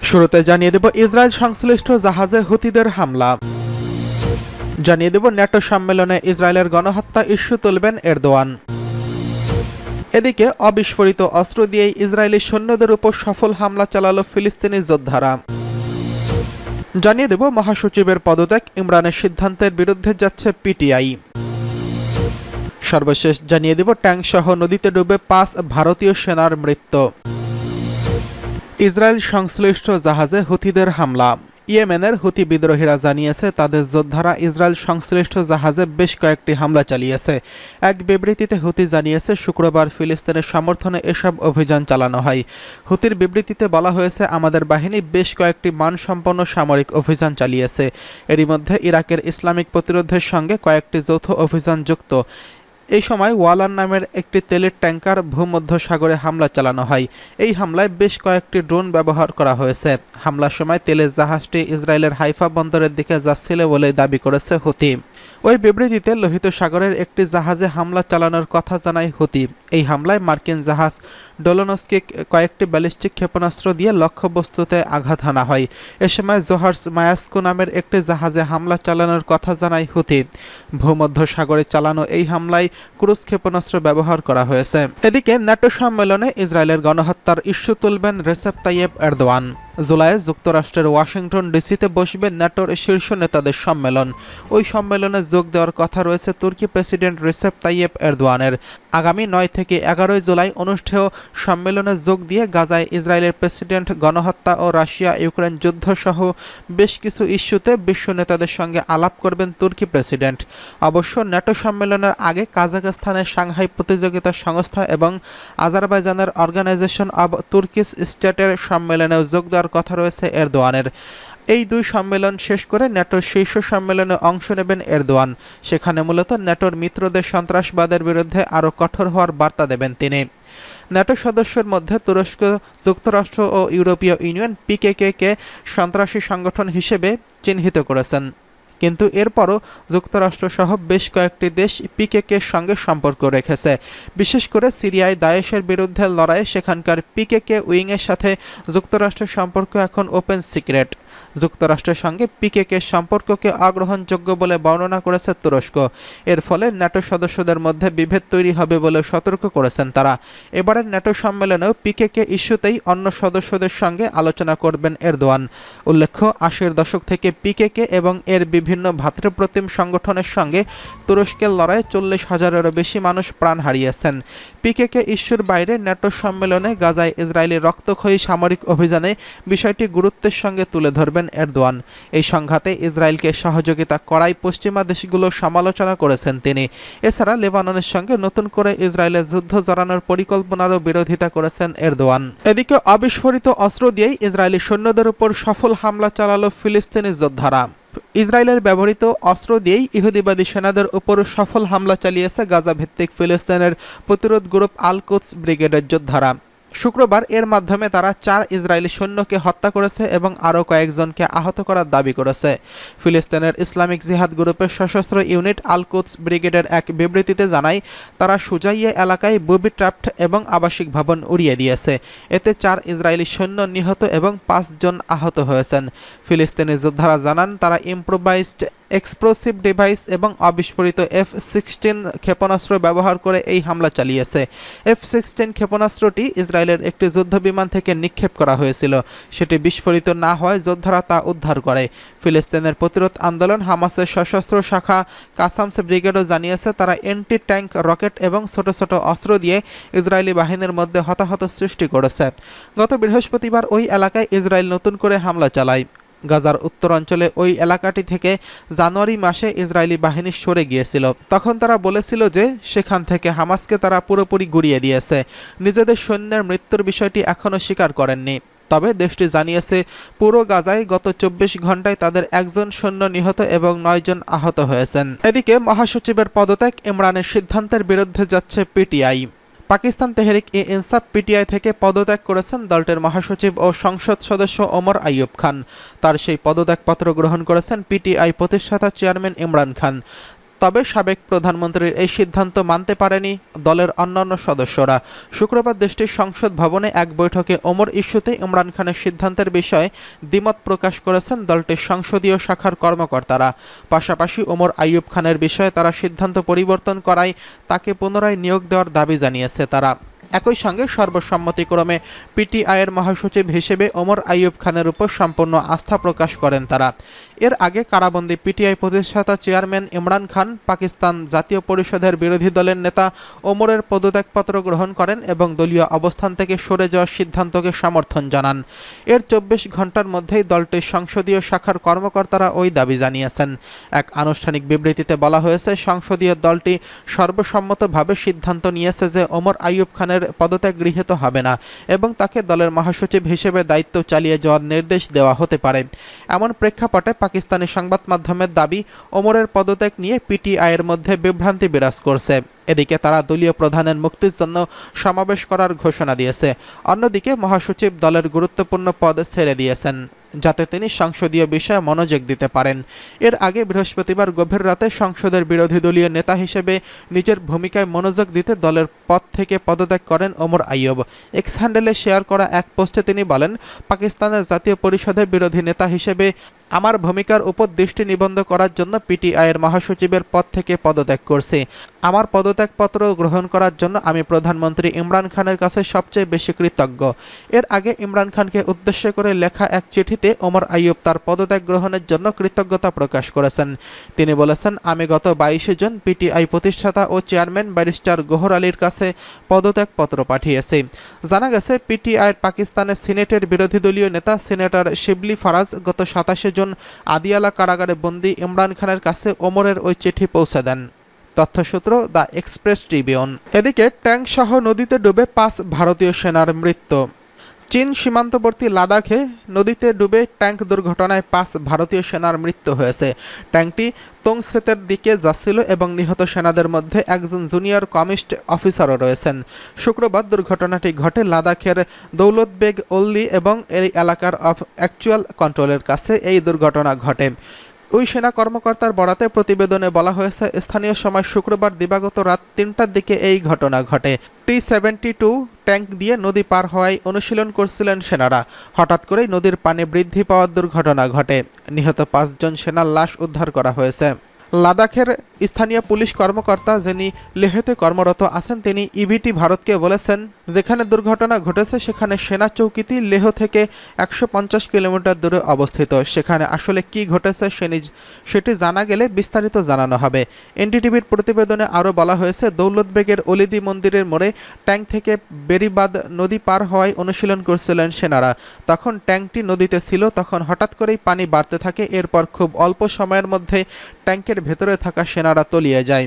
শুরুতে জানিয়ে দেব ইসরায়েল সংশ্লিষ্ট জাহাজে হুতিদের হামলা। জানিয়ে দেব ন্যাটো সম্মেলনে ইসরায়েলের গণহত্যা ইস্যু তুলবেন এরদোয়ান। এদিকে অবিস্ফোরিত অস্ত্র দিয়েই ইসরায়েলি সৈন্যদের উপর সফল হামলা চালালো ফিলিস্তিনি যোদ্ধারা। জানিয়ে দেব মহাসচিবের পদত্যাগ ইমরানের সিদ্ধান্তের বিরুদ্ধে যাচ্ছে পিটিআই। সর্বশেষ জানিয়ে দেব ট্যাঙ্কসহ নদীতে ডুবে 5 ভারতীয় সেনার মৃত্যু। ইসরায়েল সংশ্লিষ্ট জাহাজে হুতিদের হামলা। ইয়েমেনের হুতি বিদ্রোহীরা জানিয়েছে তাদের যোদ্ধারা ইসরায়েল সংশ্লিষ্ট জাহাজে বেশ কয়েকটি হামলা চালিয়েছে। এক বিবৃতিতে হুতি জানিয়েছে শুক্রবার ফিলিস্তিনের সমর্থনে এসব অভিযান চালানো হয়। হুতির বিবৃতিতে বলা হয়েছে, আমাদের বাহিনী বেশ কয়েকটি মানসম্পন্ন সামরিক অভিযান চালিয়েছে। এরই মধ্যে ইরাকের ইসলামিক প্রতিরোধের সঙ্গে কয়েকটি যৌথ অভিযান যুক্ত। এই সময় ওয়ালার নামের একটি তেলের ট্যাঙ্কার ভূমধ্যসাগরে হামলা চালানো হয়। এই হামলায় বেশ কয়েকটি ড্রোন ব্যবহার করা হয়েছে। হামলার সময় তেলের জাহাজটি ইসরায়েলের হাইফা বন্দরের দিকে যাচ্ছিল বলে দাবি করেছে হুতি। ওই বিবৃতিতে লোহিত সাগরের একটি জাহাজে হামলা চালানোর কথা জানায় হুতি। এই হামলায় মার্কিন জাহাজ ডোলোনস্কি কয়েকটি ব্যালিস্টিক ক্ষেপণাস্ত্র দিয়ে লক্ষ্যবস্তুতে আঘাত হানা হয়। এ সময় জোহার্স মায়াস্কো নামের একটি জাহাজে হামলা চালানোর কথা জানায় হুতি। ভূমধ্যসাগরে চালানো এই হামলায় ক্রুজ ক্ষেপণাস্ত্র ব্যবহার করা হয়েছে। এদিকে ন্যাটো সম্মেলনে ইসরায়েলের গণহত্যার ইস্যু তুলবেন রেসেপ তাইয়েপ এরদোয়ান। জুলাইয়ে যুক্তরাষ্ট্রের ওয়াশিংটন ডিসিতে বসবে ন্যাটোর শীর্ষ নেতাদের সম্মেলন। ওই সম্মেলনে যোগ দেওয়ার কথা রয়েছে তুর্কি প্রেসিডেন্ট রেসেপ তাইয়েপ এরদোয়ানের। আগামী 9 থেকে 11 জুলাই অনুষ্ঠেয় সম্মেলনে যোগ দিয়ে গাজায় ইসরায়েলের প্রেসিডেন্ট, গণহত্যা ও রাশিয়া ইউক্রেন যুদ্ধ সহ বেশ কিছু ইস্যুতে বিশ্ব নেতাদের সঙ্গে আলাপ করবেন তুর্কি প্রেসিডেন্ট। অবশ্য ন্যাটো সম্মেলনের আগে কাজাখস্তানের সাংহাই প্রতিযোগিতা সংস্থা এবং আজারবাইজানের অর্গানাইজেশন অব তুর্কিশ স্টেটের সম্মেলনেও যোগ দেওয়ার কথা রয়েছে এরদোয়ানের। এই দুই সম্মেলন শেষ করে ন্যাটোর শীর্ষ সম্মেলনে অংশ নেবেন এরদোয়ান। সেখানে মূলত ন্যাটোর মিত্রদের সন্ত্রাসবাদের বিরুদ্ধে আরও কঠোর হওয়ার বার্তা দেবেন তিনি। ন্যাটো সদস্যের মধ্যে তুরস্ক, যুক্তরাষ্ট্র ও ইউরোপীয় ইউনিয়ন পিকেকে সন্ত্রাসী সংগঠন হিসেবে চিহ্নিত করেছেন। কিন্তু এরপরও যুক্তরাষ্ট্রসহ বেশ কয়েকটি দেশ পিকেকের সঙ্গে সম্পর্ক রেখেছে। বিশেষ করে সিরিয়ায় দায়েশের বিরুদ্ধে লড়াইয়ে সেখানকার পিকেকে উইংয়ের সাথে যুক্তরাষ্ট্রের সম্পর্ক এখন ওপেন সিক্রেট। যুক্তরাষ্ট্রের সঙ্গে পিকেকের সম্পর্ককে অগ্রহণযোগ্য বলে বর্ণনা করেছে তুরস্ক। এর ফলে ন্যাটো সদস্যদের মধ্যে বিভেদ তৈরি হবে বলে সতর্ক করেছেন তারা। এবারের ন্যাটো সম্মেলনেও পিকেকে ইস্যুতেই অন্য সদস্যদের সঙ্গে আলোচনা করবেন এরদোয়ান। উল্লেখ্য, 80-এর দশক থেকে পিকেকে এবং এর বিভিন্ন ভ্রাতৃপ্রতিম সংগঠনের সঙ্গে তুরস্কের লড়াইয়ে 40,000-এরও বেশি মানুষ প্রাণ হারিয়েছেন। পিকেকে ইস্যুর বাইরে ন্যাটো সম্মেলনে গাজায় ইসরায়েলি রক্তক্ষয়ী সামরিক অভিযানে বিষয়টি গুরুত্বের সঙ্গে তুলে ধরবেন এরদোয়ান। এই সংঘাতে ইসরায়েলকে সহযোগিতা করায় পশ্চিমা দেশগুলোর সমালোচনা করেছেন তিনি। এছাড়া লেবাননের সঙ্গে নতুন করে ইসরায়েলের যুদ্ধ জড়ানোর পরিকল্পনারও বিরোধিতা করেছেন এরদোয়ান। এদিকে অবিস্ফোরিত অস্ত্র দিয়েই ইসরায়েলি সৈন্যদের উপর সফল হামলা চালালো ফিলিস্তিনি যোদ্ধারা। ইসরায়েলের ব্যবহৃত অস্ত্র দিয়েই ইহুদিবাদী সেনাদের উপর সফল হামলা চালিয়েছে গাজা ভিত্তিক ফিলিস্তিনের প্রতিরোধ গ্রুপ আল কুদস ব্রিগেডের যোদ্ধারা। শুক্রবার এর মাধ্যমে তারা 4 ইসরায়েলি সৈন্যকে হত্যা করেছে এবং আরও কয়েকজনকে আহত করার দাবি করেছে। ফিলিস্তিনের ইসলামিক জিহাদ গ্রুপের সশস্ত্র ইউনিট আল কুদস ব্রিগেডের এক বিবৃতিতে জানায়, তারা সুজাইয়া এলাকায় বুবি ট্র্যাপ এবং আবাসিক ভবন উড়িয়ে দিয়েছে। এতে 4 ইসরায়েলি সৈন্য নিহত এবং 5 জন আহত হয়েছেন। ফিলিস্তিনি যোদ্ধারা জানান, তারা ইম্প্রোভাইজড এক্সপ্লোসিভ ডিভাইস এবং অবিস্ফোরিত F-16 ক্ষেপণাস্ত্র ব্যবহার করে এই হামলা চালিয়েছে। F-16 ক্ষেপণাস্ত্রটি ইসরায়েলের একটি যুদ্ধবিমান থেকে নিক্ষেপ করা হয়েছিল। সেটি বিস্ফোরিত না হয় যোদ্ধারা তা উদ্ধার করে। ফিলিস্তিনের প্রতিরোধ আন্দোলন হামাসের সশস্ত্র শাখা কাসামস ব্রিগেডও জানিয়েছে, তারা এন্টি ট্যাঙ্ক রকেট এবং ছোট ছোট অস্ত্র দিয়ে ইসরায়েলি বাহিনীর মধ্যে হতাহত সৃষ্টি করেছে। গত বৃহস্পতিবার ওই এলাকায় ইসরায়েল নতুন করে হামলা চালায়। গাজার উত্তরাঞ্চলে ওই এলাকাটি থেকে জানুয়ারি মাসে ইসরায়েলি বাহিনী সরে গিয়েছিল। তখন তারা বলেছিল যে সেখান থেকে হামাসকে তারা পুরোপুরি গুড়িয়ে দিয়েছে। নিজেদের সৈন্যের মৃত্যুর বিষয়টি এখনও স্বীকার করেননি। তবে দেশটি জানিয়েছে, পুরো গাজায় গত 24 ঘন্টায় তাদের 1 জন সৈন্য নিহত এবং 9 জন আহত হয়েছেন। এদিকে মহাসচিবের পদত্যাগ ইমরানের সিদ্ধান্তের বিরুদ্ধে যাচ্ছে পিটিআই। পাকিস্তান তেহরিক-ই-ইনসাফ পিটিআই থেকে পদত্যাগ করেছেন দলটির মহাসচিব ও সংসদ সদস্য ওমর আইয়ুব খান। তার সেই পদত্যাগপত্র গ্রহণ করেছেন পিটিআই প্রতিষ্ঠাতা চেয়ারম্যান ইমরান খান। তবে সাবেক প্রধানমন্ত্রীর এই সিদ্ধান্ত মানতে পারেনি দলের অন্যান্য সদস্যরা। শুক্রবার দেশটির সংসদ ভবনে এক বৈঠকে ওমর ইস্যুতে ইমরান খানের সিদ্ধান্তের বিষয়ে দ্বিমত প্রকাশ করেছেন দলটির সংসদীয় শাখার কর্মকর্তারা। পাশাপাশি ওমর আইয়ুব খানের বিষয়ে তারা সিদ্ধান্ত পরিবর্তন করায় তাকে পুনরায় নিয়োগ দেওয়ার দাবি জানিয়েছে তারা। একই সঙ্গে সর্বসম্মতিক্রমে পিটিআইয়ের মহাসচিব হিসেবে ওমর আইয়ুব খানের উপর সম্পূর্ণ আস্থা প্রকাশ করেন তারা। এর আগে কারাবন্দী পিটিআই প্রতিষ্ঠাতা চেয়ারম্যান ইমরান খান পাকিস্তান জাতীয় পরিষদের বিরোধী দলের নেতা ওমরের পদত্যাগপত্র গ্রহণ করেন এবং দলীয় অবস্থান থেকে সরে যাওয়ার সিদ্ধান্তকে সমর্থন জানান। এর ২৪ ঘণ্টার মধ্যেই দলটির সংসদীয় শাখার কর্মকর্তারা ওই দাবি জানিয়েছেন। এক আনুষ্ঠানিক বিবৃতিতে বলা হয়েছে, সংসদীয় দলটি সর্বসম্মতভাবে সিদ্ধান্ত নিয়েছে যে ওমর আইয়ুব খানের পদত্যাগ গৃহীত হবে না এবং তাকে দলের মহাসচিব হিসেবে দায়িত্ব চালিয়ে যাওয়ার নির্দেশ দেওয়া হতে পারে। এমন প্রেক্ষাপটে পাকিস্তানি সংবাদ মাধ্যমের দাবি, ওমরের পদত্যাগ নিয়ে পিটিআইয়ের মধ্যে বিভ্রান্তি বিরাজ করছে। এদিকে তারা দলীয় প্রধানের মুক্তির জন্য সমাবেশ করার ঘোষণা দিয়েছে। অন্যদিকে মহাসচিব দলের গুরুত্বপূর্ণ পদ ছেড়ে দিয়েছেন যাতে তিনি সংসদীয় বিষয়ে মনোযোগ দিতে পারেন। এর আগে বৃহস্পতিবার গভীর রাতে সংসদের বিরোধী দলীয় নেতা হিসেবে নিজের ভূমিকায় মনোযোগ দিতে দলের পদ থেকে পদত্যাগ করেন ওমর আইয়ুব। এক্স হ্যান্ডেলে শেয়ার করা এক পোস্টে তিনি বলেন, পাকিস্তানের জাতীয় পরিষদের বিরোধী নেতা হিসেবে আমার ভূমিকার উপর দৃষ্টি নিবদ্ধ করার জন্য পিটিআইয়ের মহাসচিবের পদ থেকে পদত্যাগ করছি। আমার পদত্যাগপত্র গ্রহণ করার জন্য আমি প্রধানমন্ত্রী ইমরান খানের কাছে সবচেয়ে বেশি কৃতজ্ঞ। এর আগে ইমরান খানকে উদ্দেশ্য করে লেখা এক চিঠিতে ওমর আইয়ুব তার পদত্যাগ গ্রহণের জন্য কৃতজ্ঞতা প্রকাশ করেছেন। তিনি বলেছেন, আমি গত ২২ জুন পিটিআই প্রতিষ্ঠাতা ও চেয়ারম্যান ব্যারিস্টার গওহর আলীর কাছে পদত্যাগপত্র পাঠিয়েছি। জানা গেছে, পিটিআইয়ের পাকিস্তানের সিনেটের বিরোধী দলীয় নেতা সিনেটর শিবলি ফারাজ গত ২৭ জুন আদিয়ালা কারাগারে বন্দী ইমরান খানের কাছে ওমরের ওই চিঠি পৌঁছে দেন। তথ্যসূত্র দ্য এক্সপ্রেস ট্রিবিউন। এদিকে ট্যাঙ্কসহ নদীতে ডুবে ৫ ভারতীয় সেনার মৃত্যু। চীন সীমান্তবর্তী লাদাখে নদীতে ডুবে ট্যাঙ্ক দুর্ঘটনায় ৫ ভারতীয় সেনার মৃত্যু হয়েছে। ট্যাঙ্কটি তোংসেতের দিকে যাচ্ছিল এবং নিহত সেনাদের মধ্যে একজন জুনিয়র কমিশন্ড অফিসারও রয়েছেন। শুক্রবার দুর্ঘটনাটি ঘটে লাদাখের দৌলতবেগ ওল্দি এবং এই এলাকার অ্যাকচুয়াল কন্ট্রোলের কাছে এই দুর্ঘটনা ঘটে। ওই সেনা কর্মকর্তার বরাতে প্রতিবেদনে বলা হয়েছে, স্থানীয় সময় শুক্রবার দিবাগত রাত ৩টার দিকে এই ঘটনা ঘটে। T-72 ট্যাঙ্ক দিয়ে নদী পার হওয়ায় অনুশীলন করছিলেন সেনারা। হঠাৎ করেই নদীর পানি বৃদ্ধি পাওয়ার দুর্ঘটনা ঘটে। নিহত ৫ জন সেনার লাশ উদ্ধার করা হয়েছে। লাদাখের স্থানীয় পুলিশ কর্মকর্তা যিনি লেহেতে কর্মরত আছেন, তিনি ইভিটি ভারতকে বলেছেন, যেখানে দুর্ঘটনা ঘটেছে সেখানে সেনা চৌকিটি লেহ থেকে ১৫০ কিলোমিটার দূরে অবস্থিত। সেখানে আসলে কি ঘটেছে সেটি জানা গেলে বিস্তারিত জানানো হবে। এনডিটিভির প্রতিবেদনে আরও বলা হয়েছে, দৌলতবেগের অলিদি মন্দিরের মোড়ে ট্যাঙ্ক থেকে বেরিবাদ নদী পার হওয়ায় অনুশীলন করছিলেন সেনারা। তখন ট্যাঙ্কটি নদীতে ছিল। তখন হঠাৎ করেই পানি বাড়তে থাকে। এরপর খুব অল্প সময়ের মধ্যে ট্যাঙ্কের ভেতরে থাকা সেনারা তলিয়ে যায়।